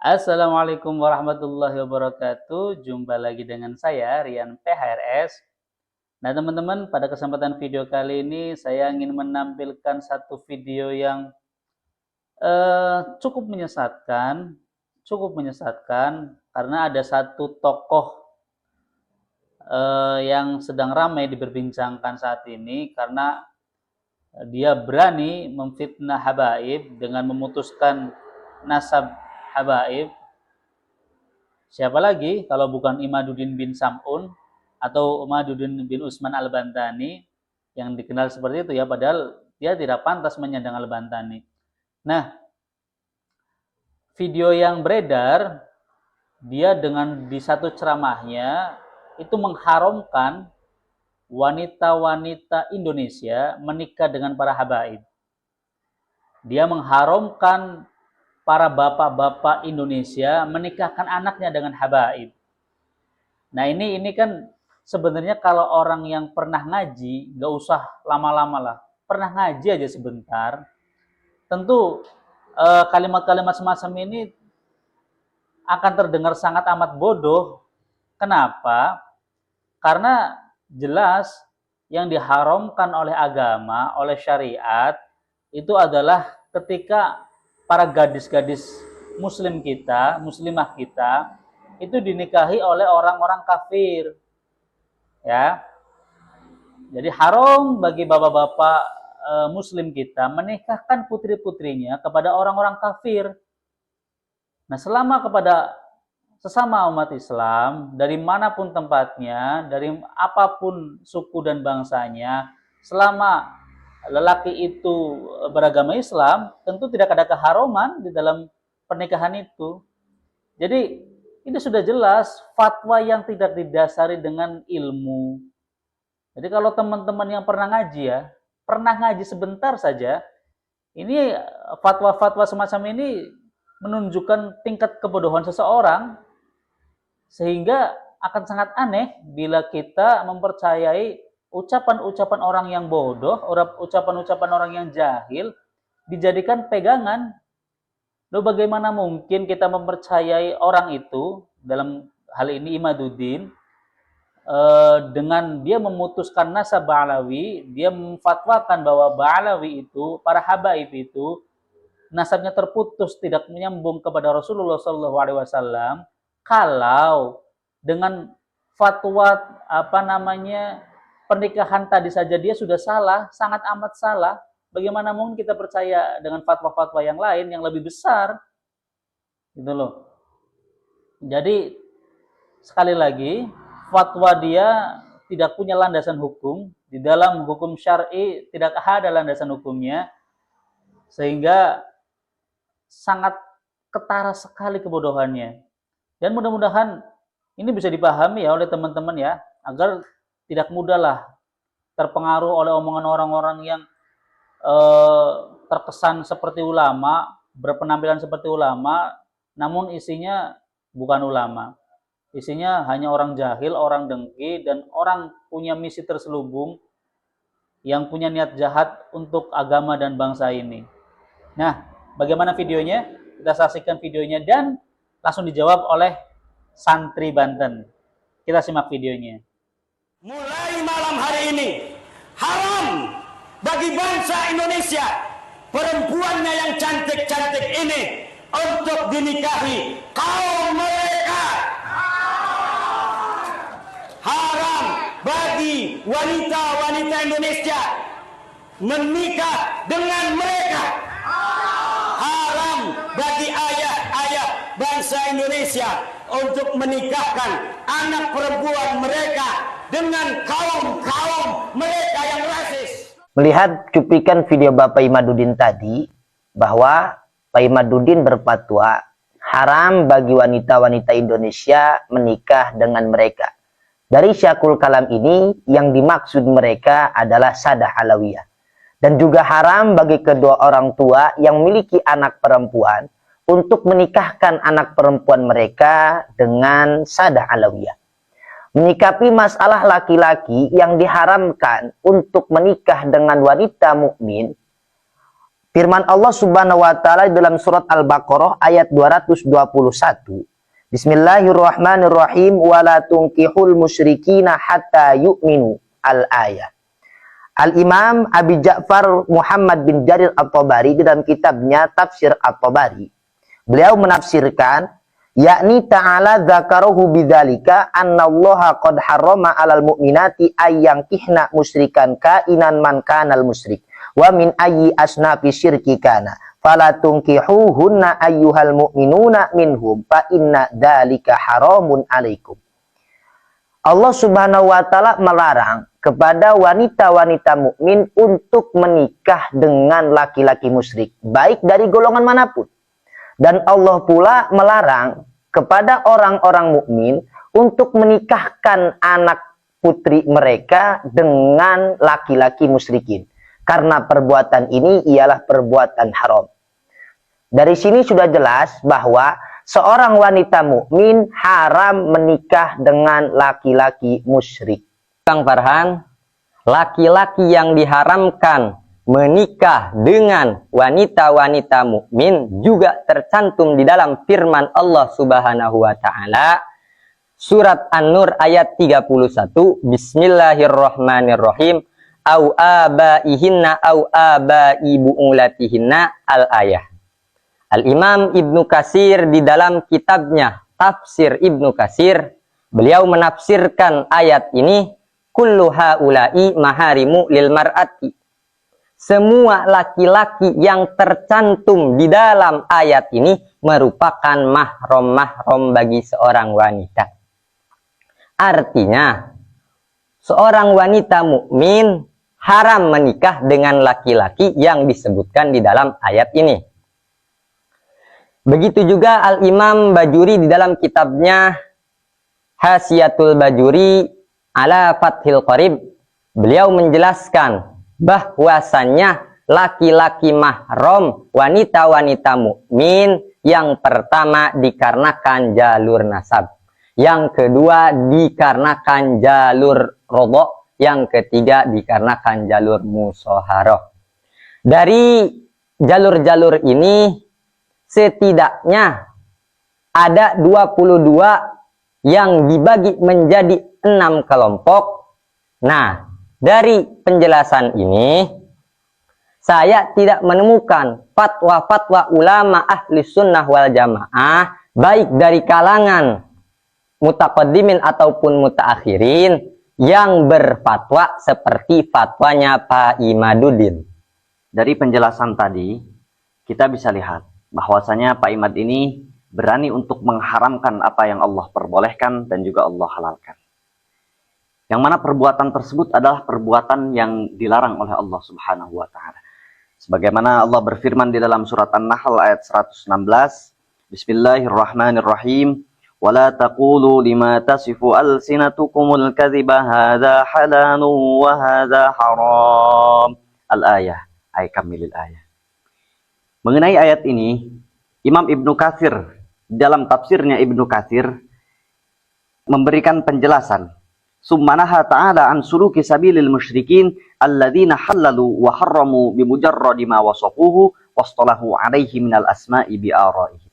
Assalamualaikum warahmatullahi wabarakatuh. Jumpa lagi dengan saya Rian PHRS. Nah teman-teman, pada kesempatan video kali ini saya ingin menampilkan satu video yang cukup menyesatkan karena ada satu tokoh yang sedang ramai diperbincangkan saat ini karena dia berani memfitnah habaib dengan memutuskan nasab habaib. Siapa lagi kalau bukan Imaduddin bin Sam'un atau Imaduddin bin Utsman Al-Bantani yang dikenal seperti itu ya, padahal dia tidak pantas menyandang Al-Bantani. Nah, video yang beredar, dia dengan di satu ceramahnya itu mengharamkan wanita-wanita Indonesia menikah dengan para habaib. Dia mengharamkan para bapak-bapak Indonesia menikahkan anaknya dengan habaib. Nah ini kan sebenarnya kalau orang yang pernah ngaji, nggak usah lama-lama lah, pernah ngaji aja sebentar, tentu kalimat-kalimat semacam ini akan terdengar sangat amat bodoh. Kenapa? Karena jelas yang diharamkan oleh agama, oleh syariat, itu adalah ketika para gadis-gadis muslim kita, muslimah kita, itu dinikahi oleh orang-orang kafir. Ya. Jadi haram bagi bapak-bapak muslim kita menikahkan putri-putrinya kepada orang-orang kafir. Nah, selama kepada sesama umat Islam, dari manapun tempatnya, dari apapun suku dan bangsanya, selama lelaki itu beragama Islam, tentu tidak ada keharaman di dalam pernikahan itu. Jadi ini sudah jelas fatwa yang tidak didasari dengan ilmu. Jadi kalau teman-teman yang pernah ngaji ya, pernah ngaji sebentar saja, ini fatwa-fatwa semacam ini menunjukkan tingkat kebodohan seseorang, sehingga akan sangat aneh bila kita mempercayai ucapan-ucapan orang yang bodoh, ucapan-ucapan orang yang jahil dijadikan pegangan. Lalu bagaimana mungkin kita mempercayai orang itu, dalam hal ini Imaduddin, dengan dia memutuskan nasab Ba'alawi, dia memfatwakan bahwa Ba'alawi itu, para habaib itu, nasabnya terputus, tidak menyambung kepada Rasulullah SAW, kalau dengan fatwa pernikahan tadi saja dia sudah salah, sangat amat salah. Bagaimana mungkin kita percaya dengan fatwa-fatwa yang lain yang lebih besar? Gitu loh. Jadi sekali lagi, fatwa dia tidak punya landasan hukum, di dalam hukum syar'i tidak ada landasan hukumnya, sehingga sangat ketara sekali kebodohannya. Dan mudah-mudahan ini bisa dipahami ya oleh teman-teman ya, agar tidak mudahlah terpengaruh oleh omongan orang-orang yang terkesan seperti ulama, berpenampilan seperti ulama, namun isinya bukan ulama. Isinya hanya orang jahil, orang dengki, dan orang punya misi terselubung yang punya niat jahat untuk agama dan bangsa ini. Nah, bagaimana videonya? Kita saksikan videonya dan langsung dijawab oleh santri Banten. Kita simak videonya. Mulai malam hari ini haram bagi bangsa Indonesia perempuannya yang cantik-cantik ini untuk dinikahi kaum mereka. Haram bagi wanita-wanita Indonesia menikah dengan mereka. Haram bagi ayah-ayah bangsa Indonesia untuk menikahkan anak perempuan mereka dengan kaum mereka yang rasis. Melihat cuplikan video Bapak Imaduddin tadi, bahwa Pak Imaduddin berfatwa haram bagi wanita-wanita Indonesia menikah dengan mereka. Dari Syakul Kalam ini, yang dimaksud mereka adalah Sadah Alawiyah. Dan juga haram bagi kedua orang tua yang memiliki anak perempuan untuk menikahkan anak perempuan mereka dengan Sadah Alawiyah. Menyikapi masalah laki-laki yang diharamkan untuk menikah dengan wanita mukmin, Firman Allah Subhanahu wa taala dalam surat Al-Baqarah ayat 221. Bismillahirrahmanirrahim, wala tunkihul musyrikina hatta yu'minu. Al-ayah. Al-Imam Abi Ja'far Muhammad bin Jarir At-Tabari dalam kitabnya Tafsir At-Tabari, beliau menafsirkan, yakni ta'ala dzakarahu bidzalika annallaha qad harrama 'alal mu'minati ayyankihna musyrikan kainan man kanal musyrik wa min ayyi asnafi syirki kana fala tunkihuhunna ayyuhal mu'minuna minhum fa inna dzalika haramun 'alaikum. Allah Subhanahu wa taala melarang kepada wanita-wanita mukmin untuk menikah dengan laki-laki musyrik, baik dari golongan manapun. Dan Allah pula melarang kepada orang-orang mukmin untuk menikahkan anak putri mereka dengan laki-laki musyrikin. Karena perbuatan ini ialah perbuatan haram. Dari sini sudah jelas bahwa seorang wanita mukmin haram menikah dengan laki-laki musyrik. Kang Farhan, laki-laki yang diharamkan menikah dengan wanita-wanita mukmin juga tercantum di dalam firman Allah Subhanahu wa taala surat An-Nur ayat 31, Bismillahirrahmanirrahim, au abaihinna au abai bu'ulatihinna, al-ayah. Al-Imam Ibnu Katsir di dalam kitabnya Tafsir Ibnu Katsir, beliau menafsirkan ayat ini, kullu haula'i maharimu lil mar'ati. Semua laki-laki yang tercantum di dalam ayat ini merupakan mahram-mahram bagi seorang wanita. Artinya, seorang wanita mukmin haram menikah dengan laki-laki yang disebutkan di dalam ayat ini. Begitu juga Al-Imam Bajuri di dalam kitabnya Hasyiatul Bajuri ala Fathil Qarib, beliau menjelaskan bahwasannya laki-laki mahram wanita-wanita mukmin yang pertama dikarenakan jalur nasab, yang kedua dikarenakan jalur rodok, yang ketiga dikarenakan jalur musyawarah. Dari jalur-jalur ini setidaknya ada 22 yang dibagi menjadi 6 kelompok. Nah, dari penjelasan ini saya tidak menemukan fatwa-fatwa ulama ahli sunnah wal jamaah, baik dari kalangan mutaqaddimin ataupun mutaakhirin, yang berfatwa seperti fatwanya Pak Imaduddin. Dari penjelasan tadi, kita bisa lihat bahwasanya Pak Imad ini berani untuk mengharamkan apa yang Allah perbolehkan dan juga Allah halalkan. Yang mana perbuatan tersebut adalah perbuatan yang dilarang oleh Allah Subhanahu wa taala. Sebagaimana Allah berfirman di dalam surat An-Nahl ayat 116, Bismillahirrahmanirrahim, wala taqulu lima tasifu alsinatukumul kadhiba hadza halalun wa hadza haram. Al-ayah, ay kamilil ayah. Mengenai ayat ini, Imam Ibnu Katsir dalam tafsirnya Ibnu Katsir memberikan penjelasan. Summanaha ta'ala an suluki sabilil musyrikin alladzina halalu wa harramu bimujarradi ma wasafuhu wastalahu alaihi minal asma'i bi'araihim.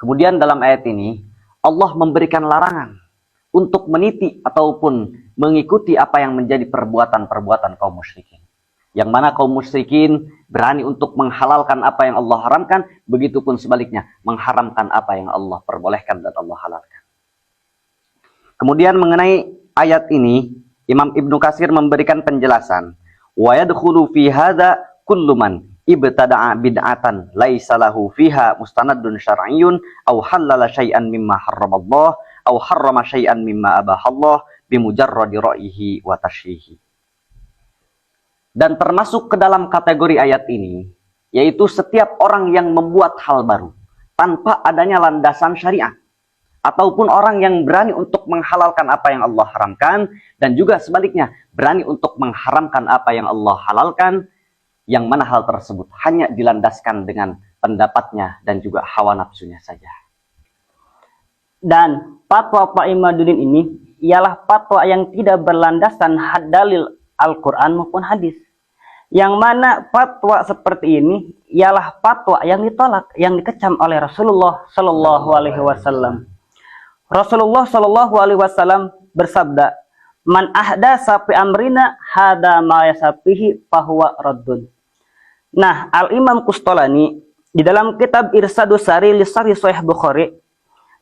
Kemudian dalam ayat ini Allah memberikan larangan untuk meniti ataupun mengikuti apa yang menjadi perbuatan-perbuatan kaum musyrikin. Yang mana kaum musyrikin berani untuk menghalalkan apa yang Allah haramkan, begitupun sebaliknya mengharamkan apa yang Allah perbolehkan dan Allah halalkan. Kemudian mengenai ayat ini, Imam Ibnu Katsir memberikan penjelasan. Wa yadkhulu fi hadza kullu man ibtada'a bid'atan laisa lahu fiha mustanadun syar'iyyun aw halala syai'an mimma harramallah aw harrama syai'an mimma abahallah bimujarradi ra'yihi wa tashyihi. Dan termasuk ke dalam kategori ayat ini, yaitu setiap orang yang membuat hal baru tanpa adanya landasan syariat, ataupun orang yang berani untuk menghalalkan apa yang Allah haramkan, dan juga sebaliknya berani untuk mengharamkan apa yang Allah halalkan, yang mana hal tersebut hanya dilandaskan dengan pendapatnya dan juga hawa nafsunya saja. Dan fatwa Pak Imaduddin ini ialah fatwa yang tidak berlandasan dalil Al-Quran maupun hadis. Yang mana fatwa seperti ini ialah fatwa yang ditolak, yang dikecam oleh Rasulullah Shallallahu Alaihi Wasallam. Rasulullah Shallallahu Alaihi Wasallam bersabda, "Man ahdasa fi amrina hada ma yasafihi fahuwa raddun." Nah, Al-Imam Qustolani di dalam kitab Irsadus Sari li Sharh Sahih Bukhari,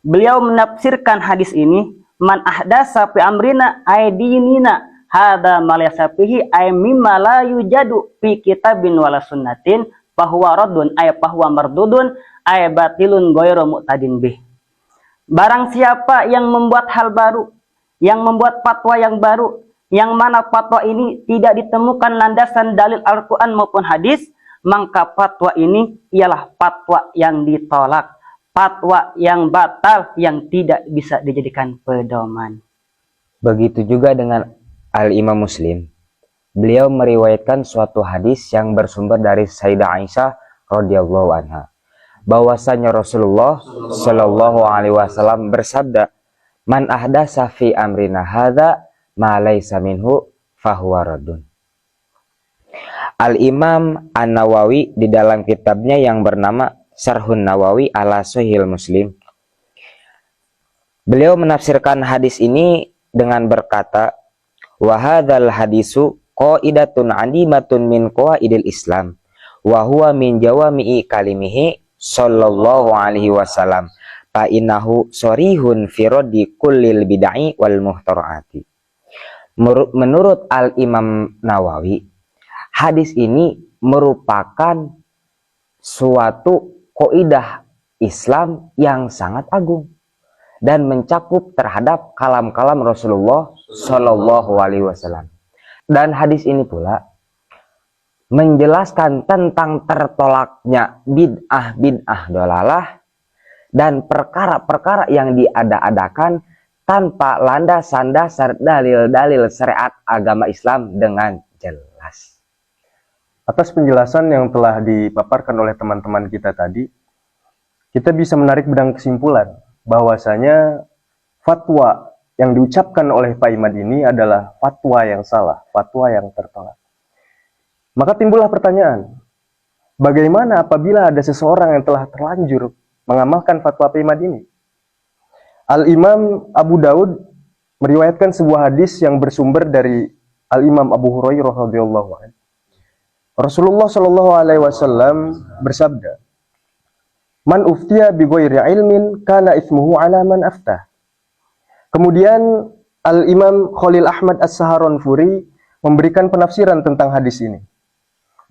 beliau menafsirkan hadis ini, "Man ahdasa fi amrina aidinina hada ma yasafihi ay mimma la yujadu fi kitabin wala sunnatin fahuwa raddun ay fahuwa mardudun ay batilun ghairu mu'tadin bih." Barang siapa yang membuat hal baru, yang membuat fatwa yang baru, yang mana fatwa ini tidak ditemukan landasan dalil Al-Quran maupun hadis, maka fatwa ini ialah fatwa yang ditolak, fatwa yang batal, yang tidak bisa dijadikan pedoman. Begitu juga dengan Al-Imam Muslim. Beliau meriwayatkan suatu hadis yang bersumber dari Sayyidah Aisyah radhiyallahu anha, bahwasanya Rasulullah Shallallahu Alaihi Wasallam bersabda, "Man ahdasa fi amrina hadza ma laysa minhu fahuwa raddun." Al-Imam An-Nawawi di dalam kitabnya yang bernama Syarhun Nawawi ala Sahih Muslim, beliau menafsirkan hadis ini dengan berkata, "Wa hadzal hadisu qaidatun 'adimatun min qawaidil Islam wa huwa min jawami'i kalimihi sallallahu alaihi wasallam fa innahu sharihun fi raddi kullil bid'ah wal muhtaraati." Menurut Al-Imam Nawawi, hadis ini merupakan suatu kaidah Islam yang sangat agung dan mencakup terhadap kalam-kalam Rasulullah Shallallahu Alaihi Wasallam. Dan hadis ini pula menjelaskan tentang tertolaknya bid'ah dolalah dan perkara-perkara yang diada-adakan tanpa landasan dasar dalil-dalil syariat agama Islam dengan jelas. Atas penjelasan yang telah dipaparkan oleh teman-teman kita tadi, kita bisa menarik benang kesimpulan bahwasanya fatwa yang diucapkan oleh Pak Imad ini adalah fatwa yang salah, fatwa yang tertolak. Maka timbullah pertanyaan, bagaimana apabila ada seseorang yang telah terlanjur mengamalkan fatwa Pak Imad ini? Al-Imam Abu Daud meriwayatkan sebuah hadis yang bersumber dari Al-Imam Abu Hurairah radhiyallahu anhu. Rasulullah Shallallahu Alaihi Wasallam bersabda, "Man uftiya bi ghairi ilmin kana itsmuhu ala man aftah." Kemudian Al-Imam Khalil Ahmad As-Saharanfuri memberikan penafsiran tentang hadis ini.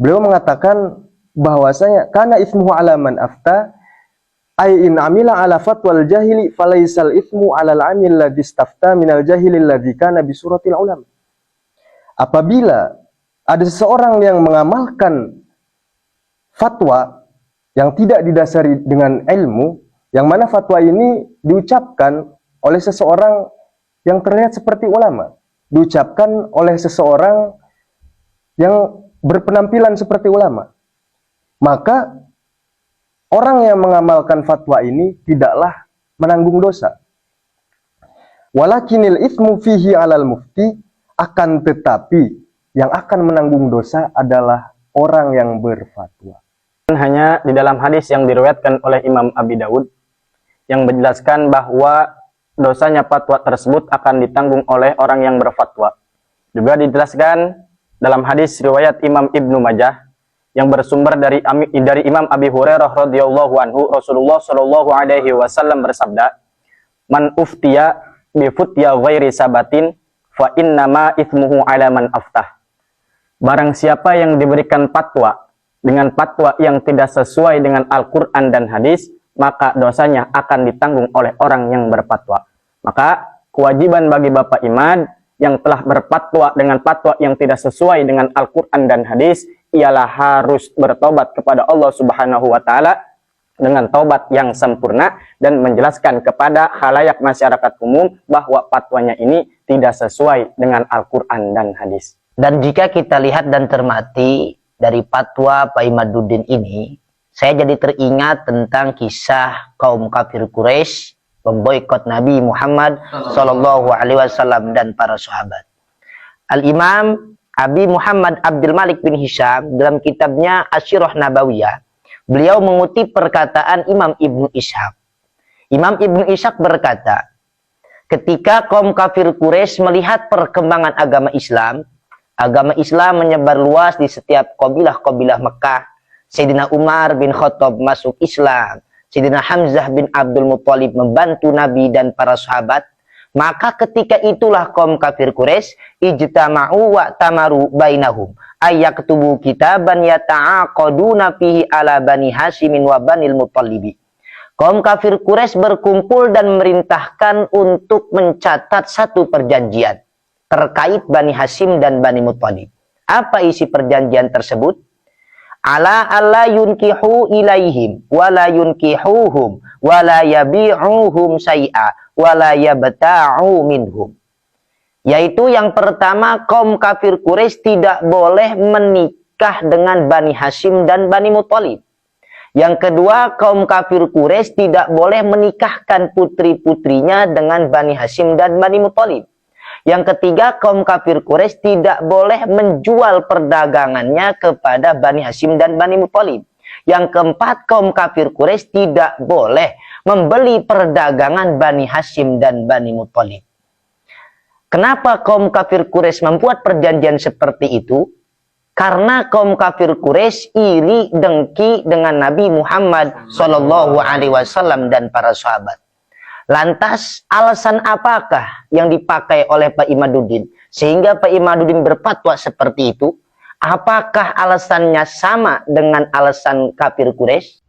Beliau mengatakan bahwasanya kana itsmuhu ala man aftah ay in amila ala fatwal jahili falaisal itsmu ala al-amil ladzi istafta minal jahili alladzi kana bi suratil ulama. Apabila ada seseorang yang mengamalkan fatwa yang tidak didasari dengan ilmu, yang mana fatwa ini diucapkan oleh seseorang yang terlihat seperti ulama, diucapkan oleh seseorang yang berpenampilan seperti ulama, maka orang yang mengamalkan fatwa ini tidaklah menanggung dosa. Walakinil itsmu fihi alal mufti, akan tetapi yang akan menanggung dosa adalah orang yang berfatwa. Hanya di dalam hadis yang diriwayatkan oleh Imam Abi Daud yang menjelaskan bahwa dosanya fatwa tersebut akan ditanggung oleh orang yang berfatwa. Juga dijelaskan dalam hadis riwayat Imam Ibnu Majah yang bersumber dari Imam Abi Hurairah radhiyallahu anhu, Rasulullah Shallallahu Alaihi Wasallam bersabda, "Man uftiya bi futya ghairi sabatin fa innama itsmuhu ala man aftah." Barang siapa yang diberikan fatwa dengan fatwa yang tidak sesuai dengan Al-Quran dan hadis, maka dosanya akan ditanggung oleh orang yang berfatwa. Maka kewajiban bagi Bapak Imad yang telah berfatwa dengan fatwa yang tidak sesuai dengan Al-Quran dan hadis ialah harus bertobat kepada Allah Subhanahu wa Ta'ala dengan taubat yang sempurna dan menjelaskan kepada khalayak masyarakat umum bahwa fatwanya ini tidak sesuai dengan Al-Quran dan hadis. Dan jika kita lihat dan cermati dari fatwa Pak Imaduddin ini, saya jadi teringat tentang kisah kaum kafir Quraisy memboikot Nabi Muhammad Sallallahu Alaihi Wasallam dan para sahabat. Al-Imam Abi Muhammad Abdul Malik bin Hisham dalam kitabnya Asyirah Nabawiyah, beliau mengutip perkataan Imam Ibnu Ishaq. Imam Ibnu Ishaq berkata, ketika kaum kafir Quraisy melihat perkembangan agama Islam menyebar luas di setiap kabilah-kabilah Mekah. Sayyidina Umar bin Khattab masuk Islam. Sayyidina Hamzah bin Abdul Muthalib membantu Nabi dan para sahabat. Maka ketika itulah kaum kafir Quraisy ijtama'u wa tamaru bainahum ayyaktubu kitaban yata'aqaduna fihi ala bani Hashimin wa banil Muttalibi. Kaum kafir Quraisy berkumpul dan memerintahkan untuk mencatat satu perjanjian terkait Bani Hashim dan Bani Muttalib. Apa isi perjanjian tersebut? Ala alla yunkihu ilaihim wala yunkihuhum wala yabi'uhum syai'a wala yabta'u minhum. Yaitu yang pertama, kaum kafir Quraisy tidak boleh menikah dengan Bani Hashim dan Bani Muttalib. Yang kedua, kaum kafir Quraisy tidak boleh menikahkan putri-putrinya dengan Bani Hashim dan Bani Muttalib. Yang ketiga, kaum kafir Quraisy tidak boleh menjual perdagangannya kepada Bani Hashim dan Bani Muttalib. Yang keempat, kaum kafir Quraisy tidak boleh membeli perdagangan Bani Hashim dan Bani Muttalib. Kenapa kaum kafir Quraisy membuat perjanjian seperti itu? Karena kaum kafir Quraisy iri dengki dengan Nabi Muhammad SAW dan para sahabat. Lantas alasan apakah yang dipakai oleh Pak Imaduddin sehingga Pak Imaduddin berfatwa seperti itu? Apakah alasannya sama dengan alasan kafir Quraisy?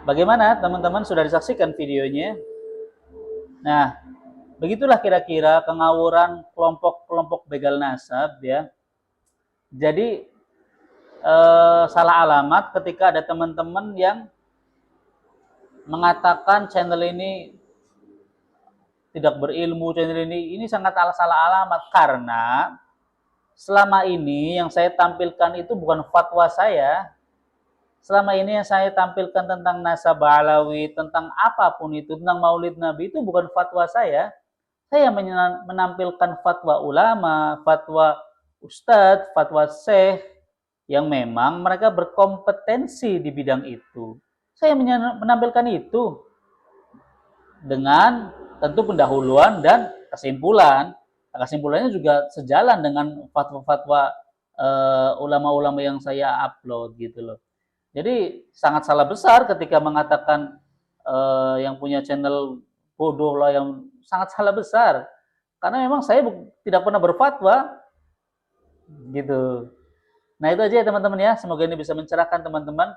Bagaimana teman-teman, sudah disaksikan videonya? Nah, begitulah kira-kira kengawuran kelompok-kelompok begal nasab ya. Jadi salah alamat ketika ada teman-teman yang mengatakan channel ini tidak berilmu, channel ini sangat salah alamat, karena selama ini yang saya tampilkan itu bukan fatwa saya. Selama ini yang saya tampilkan tentang nasab alawi, tentang apapun itu, tentang maulid Nabi, itu bukan fatwa saya. Saya menampilkan fatwa ulama, fatwa ustadz, fatwa syekh yang memang mereka berkompetensi di bidang itu. Saya menampilkan itu dengan tentu pendahuluan dan kesimpulan. Kesimpulannya juga sejalan dengan fatwa-fatwa ulama-ulama yang saya upload gitu loh. Jadi sangat salah besar ketika mengatakan yang punya channel bodoh lah, yang sangat salah besar. Karena memang saya tidak pernah berfatwa gitu. Nah itu aja ya teman-teman ya. Semoga ini bisa mencerahkan teman-teman.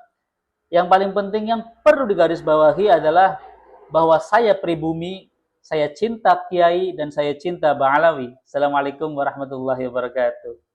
Yang paling penting yang perlu digarisbawahi adalah bahwa saya pribumi, saya cinta Kiai dan saya cinta Ba'alawi. Assalamualaikum warahmatullahi wabarakatuh.